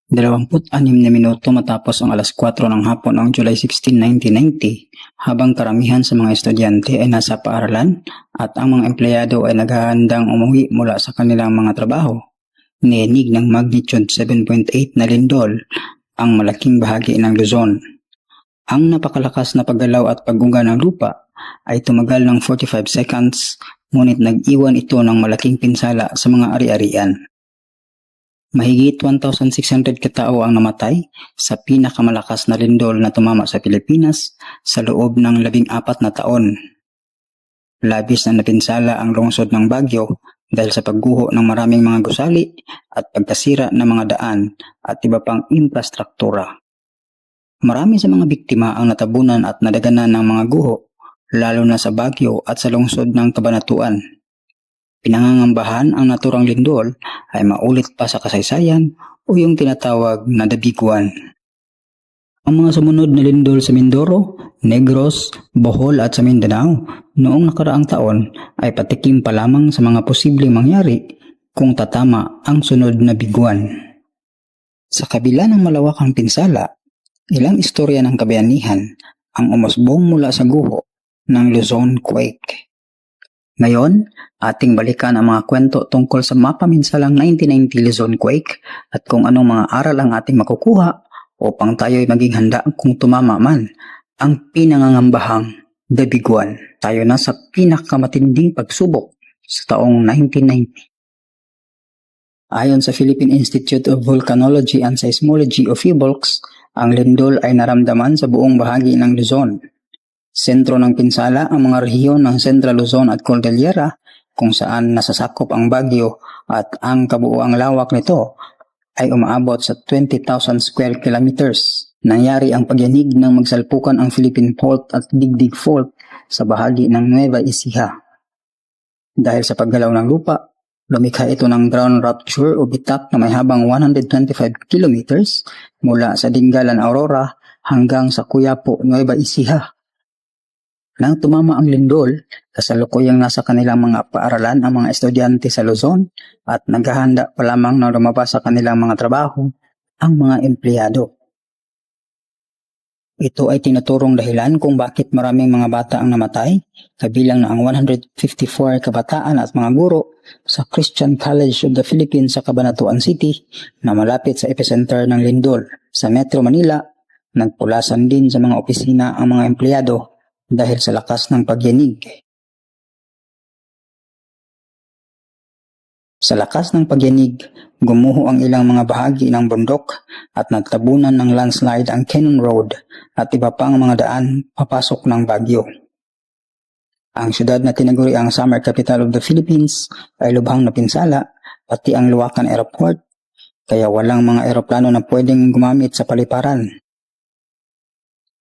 26 na minuto matapos ang alas 4 ng hapon noong July 16, 1990, habang karamihan sa mga estudyante ay nasa paaralan at ang mga empleyado ay naghahandang umuwi mula sa kanilang mga trabaho. Niyanig ng magnitude 7.8 na lindol ang malaking bahagi ng Luzon. Ang napakalakas na paggalaw at paggunga ng lupa ay tumagal ng 45 seconds, ngunit nag-iwan ito ng malaking pinsala sa mga ari-arian. Mahigit 1,600 katao ang namatay sa pinakamalakas na lindol na tumama sa Pilipinas sa loob ng 14 na taon. Labis na napinsala ang lungsod ng Baguio dahil sa pagguho ng maraming mga gusali at pagkasira ng mga daan at iba pang infrastruktura. Marami sa mga biktima ang natabunan at nadaganan ng mga guho, lalo na sa Baguio at sa lungsod ng Cabanatuan. Pinangangambahan ang naturang lindol ay maulit pa sa kasaysayan o yung tinatawag na The Big One. Ang mga sumunod na lindol sa Mindoro, Negros, Bohol at sa Mindanao noong nakaraang taon ay patikim pa lamang sa mga posibleng mangyari kung tatama ang sunod na biguan. Sa kabila ng malawakang pinsala, ilang istorya ng kabayanihan ang umusbong mula sa guho ng Luzon quake. Ngayon, ating balikan ang mga kwento tungkol sa mapaminsalang 1990 Luzon quake at kung anong mga aral ang ating makukuha upang tayo'y maging handa kung tumama man ang pinangangambahang The Big One. Tayo na sa pinakamatinding pagsubok sa taong 1990. Ayon sa Philippine Institute of Volcanology and Seismology o PHIVOLCS, ang lindol ay naramdaman sa buong bahagi ng Luzon. Sentro ng pinsala ang mga rehiyon ng Central Luzon at Cordillera kung saan nasasakop ang Baguio at ang kabuuang lawak nito ay umaabot sa 20,000 square kilometers. Nangyari ang pagyanig ng magsalpukan ang Philippine Fault at Digdig Fault sa bahagi ng Nueva Ecija. Dahil sa paggalaw ng lupa, lumikha ito ng ground rupture o bitak na may habang 125 kilometers mula sa Dingalan, Aurora hanggang sa Quiapo, Nueva Ecija. Nang tumama ang lindol, kasalukuyang nasa kanilang mga paaralan ang mga estudyante sa Luzon at naghahanda pa lamang na lumabas sa kanilang mga trabaho ang mga empleyado. Ito ay tinuturong dahilan kung bakit maraming mga bata ang namatay, kabilang na ang 154 kabataan at mga guro sa Christian College of the Philippines sa Cabanatuan City na malapit sa epicenter ng lindol. Sa Metro Manila, nagpulasan din sa mga opisina ang mga empleyado dahil sa lakas ng pagyanig. Sa lakas ng pagyanig, gumuho ang ilang mga bahagi ng bundok at nagtabunan ng landslide ang Cannon Road at iba pang mga daan papasok ng Baguio. Ang syudad na tinaguri ang Summer Capital of the Philippines ay lubhang napinsala, pati ang Luacan Airport, kaya walang mga eroplano na pwedeng gumamit sa paliparan.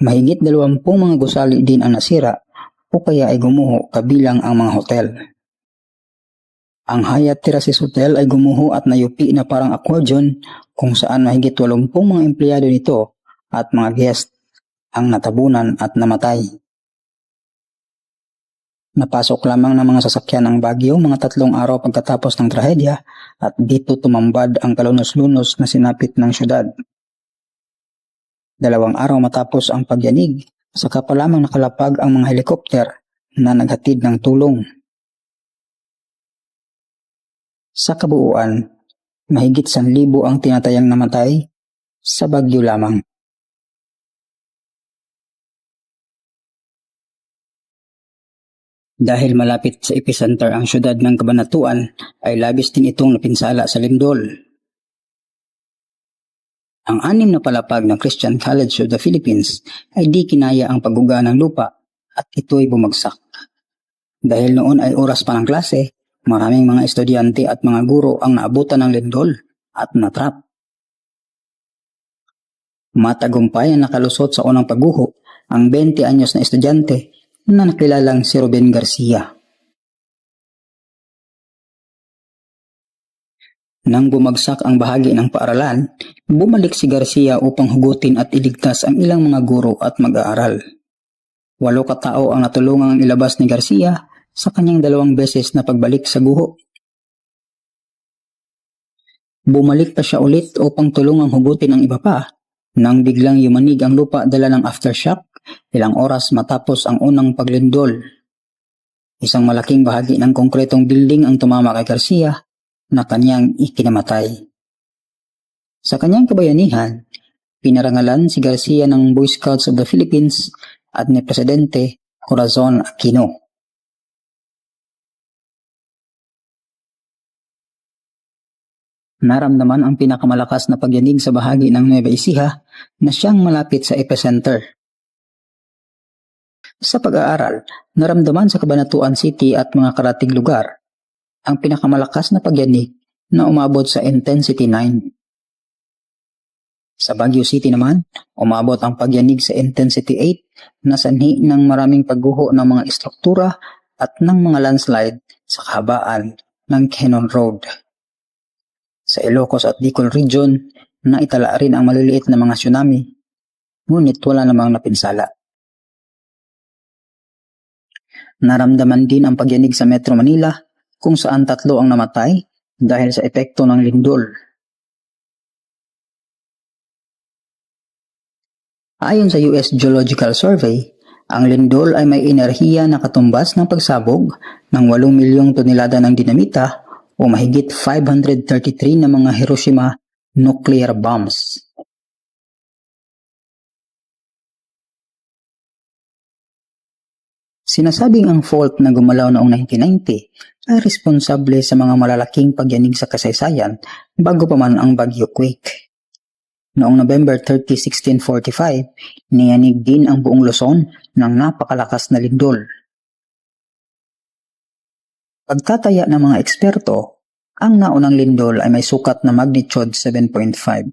Mahigit 20 mga gusali din ang nasira o kaya ay gumuho kabilang ang mga hotel. Ang Hyatt Terraces Hotel ay gumuho at nayupi na parang accordion kung saan mahigit 80 mga empleyado nito at mga guest ang natabunan at namatay. Napasok lamang ng mga sasakyan ang Baguio mga 3 araw pagkatapos ng trahedya at dito tumambad ang kalunos-lunos na sinapit ng syudad. 2 araw matapos ang pagyanig, saka pa lamang nakalapag ang mga helikopter na naghatid ng tulong. Sa kabuuan, mahigit 1,000 ang tinatayang namatay sa Baguio lamang. Dahil malapit sa epicenter ang syudad ng Cabanatuan, ay labis din itong napinsala sa lindol. Ang 6 na palapag ng Christian College of the Philippines ay di kinaya ang pagguga ng lupa at ito'y bumagsak. Dahil noon ay oras pa ng klase, maraming mga estudyante at mga guro ang naabutan ng lindol at natrap. Matagumpay ang nakalusot sa unang pagguho ang 20 anyos na estudyante na nakilalang si Ruben Garcia. Nang bumagsak ang bahagi ng paaralan, bumalik si Garcia upang hugutin at iligtas ang ilang mga guro at mag-aaral. 8 katao ang natulungang ilabas ni Garcia sa kanyang 2 beses na pagbalik sa guho. Bumalik pa siya ulit upang tulungang hugutin ang iba pa. Nang biglang yumanig ang lupa dala ng aftershock, ilang oras matapos ang unang paglindol. Isang malaking bahagi ng konkretong building ang tumama kay Garcia na kanyang ikinamatay. Sa kanyang kabayanihan, pinarangalan si Garcia ng Boy Scouts of the Philippines at ni Presidente Corazon Aquino. Naramdaman ang pinakamalakas na pagyanig sa bahagi ng Nueva Ecija na siyang malapit sa epicenter. Sa pag-aaral, naramdaman sa Cabanatuan City at mga karatig lugar ang pinakamalakas na pagyanig na umabot sa intensity 9. Sa Baguio City naman, umabot ang pagyanig sa intensity 8 na sanhi ng maraming pagguho ng mga istruktura at ng mga landslide sa kahabaan ng Quezon Road. Sa Ilocos at Bicol Region, naitala rin ang maliliit na mga tsunami, ngunit wala namang napinsala. Naramdaman din ang pagyanig sa Metro Manila kung saan 3 ang namatay dahil sa epekto ng lindol. Ayon sa US Geological Survey, ang lindol ay may enerhiya na katumbas ng pagsabog ng 8 milyong tonelada ng dinamita o mahigit 533 na mga Hiroshima nuclear bombs. Sinasabing ang fault na gumalaw noong 1990 ay responsable sa mga malalaking pagyanig sa kasaysayan bago pa man ang Baguio Quake. Noong November 30, 1645, niyanig din ang buong Luzon ng napakalakas na lindol. Pagtataya ng mga eksperto, ang naunang lindol ay may sukat na magnitude 7.5.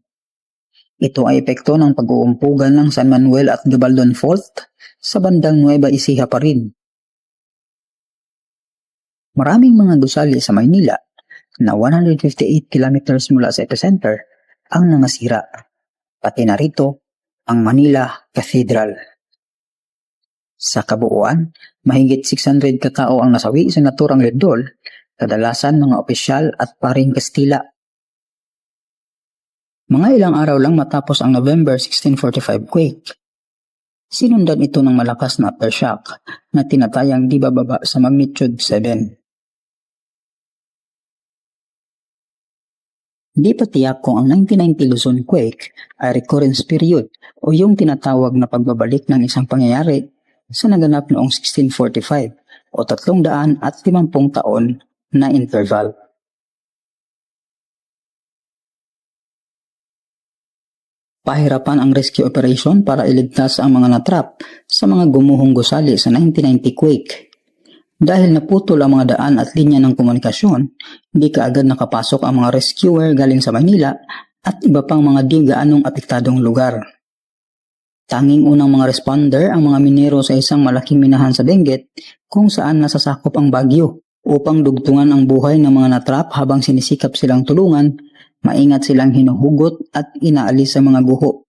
Ito ay epekto ng pag-uumpugan ng San Manuel at Gabaldon Fault sa bandang Nueva Ecija pa rin. Maraming mga gusali sa Maynila na 158 kilometers mula sa epicenter ang nangasira, pati na rito ang Manila Cathedral. Sa kabuuan, mahigit 600 katao ang nasawi sa naturang lindol, kadalasan mga opisyal at paring Kastila. Mga ilang araw lang matapos ang November 1645 quake, sinundan ito ng malakas na aftershock na tinatayang di bababa sa magnitude 7. Di pa tiyak kung ang 1990 Luzon quake ay recurrence period o yung tinatawag na pagbabalik ng isang pangyayari sa naganap noong 1645 o 350 taon na interval. Pahirapan ang rescue operation para iligtas ang mga natrap sa mga gumuhong gusali sa 1990 quake. Dahil naputol ang mga daan at linya ng komunikasyon, hindi kaagad nakapasok ang mga rescuer galing sa Manila at iba pang mga di gaanong apektadong lugar. Tanging unang mga responder ang mga minero sa isang malaking minahan sa Benguet kung saan nasasakop ang bagyo upang dugtungan ang buhay ng mga natrap habang sinisikap silang tulungan, maingat silang hinuhugot at inaalis sa mga guho.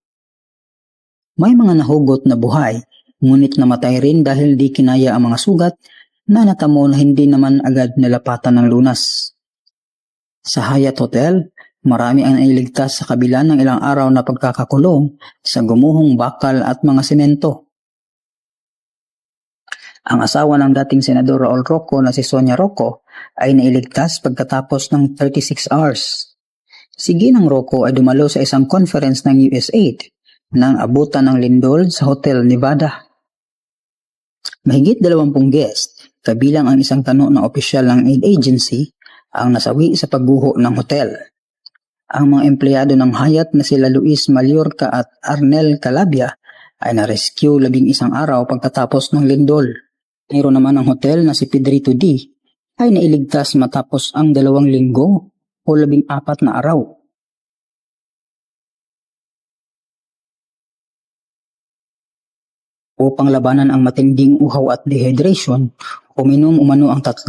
May mga nahugot na buhay, ngunit namatay rin dahil di kinaya ang mga sugat na natamo na hindi naman agad nilapatan ng lunas. Sa Hyatt Hotel, marami ang nailigtas sa kabila ng ilang araw na pagkakakulong sa gumuhong bakal at mga semento. Ang asawa ng dating Senador Raul Roco na si Sonia Roco ay nailigtas pagkatapos ng 36 hours. Si Ginang Roco ay dumalo sa isang conference ng USAID nang abutan ng lindol sa Hotel Nevada. Mahigit 20 guest, kabilang ang isang tano na opisyal ng aid agency, ang nasawi sa pagguho ng hotel. Ang mga empleyado ng Hyatt na sila Luis Mallorca at Arnel Calabia ay na-rescue 11 araw pagkatapos ng lindol. Mayroon naman ang hotel na si Pedrito D ay nailigtas matapos ang 2 linggo o 14 na araw. Upang labanan ang matinding uhaw at dehydration, uminom umano ang 3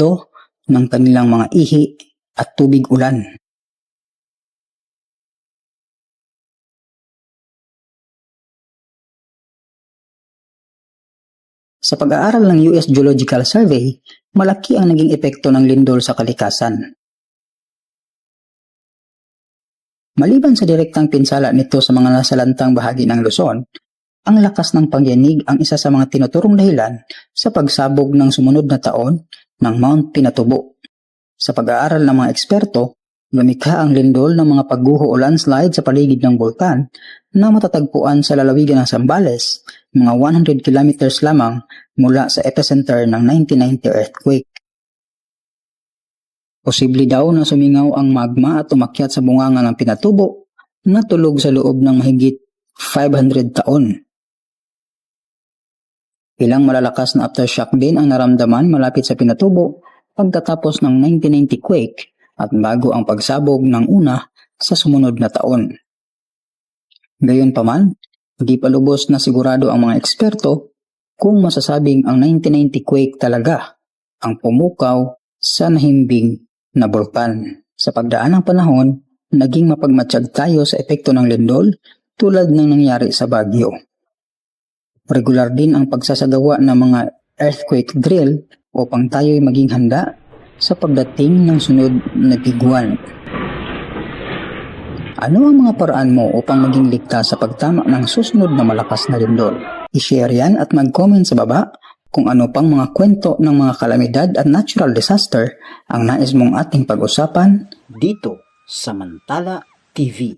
ng kanilang mga ihi at tubig ulan. Sa pag-aaral ng US Geological Survey, malaki ang naging epekto ng lindol sa kalikasan. Maliban sa direktang pinsala nito sa mga nasalantang bahagi ng Luzon, ang lakas ng pagyanig ang isa sa mga tinuturong dahilan sa pagsabog ng sumunod na taon ng Mount Pinatubo. Sa pag-aaral ng mga eksperto, lumikha ang lindol ng mga pagguho o landslide sa paligid ng bulkan na matatagpuan sa lalawigan ng Zambales, mga 100 kilometers lamang mula sa epicenter ng 1990 earthquake. Posible daw na sumingaw ang magma at umakyat sa bunganga ng Pinatubo na tulog sa loob ng mahigit 500 taon. Ilang malalakas na aftershock din ang naramdaman malapit sa Pinatubo pagkatapos ng 1990 quake at bago ang pagsabog ng una sa sumunod na taon. Gayunpaman, hindi pa lubos na sigurado ang mga eksperto kung masasabing ang 1990 quake talaga ang pumukaw sa nahimbing na bulkan. Sa pagdaan ng panahon, naging mapagmatsyag tayo sa epekto ng lindol tulad ng nangyari sa Baguio. Regular din ang pagsasagawa ng mga earthquake drill upang tayo'y maging handa sa pagdating ng sunod na biguan. Ano ang mga paraan mo upang maging ligtas sa pagtama ng susunod na malakas na lindol? I-share yan at mag-comment sa baba kung ano pang mga kwento ng mga kalamidad at natural disaster ang nais mong ating pag-usapan dito sa Mantala TV.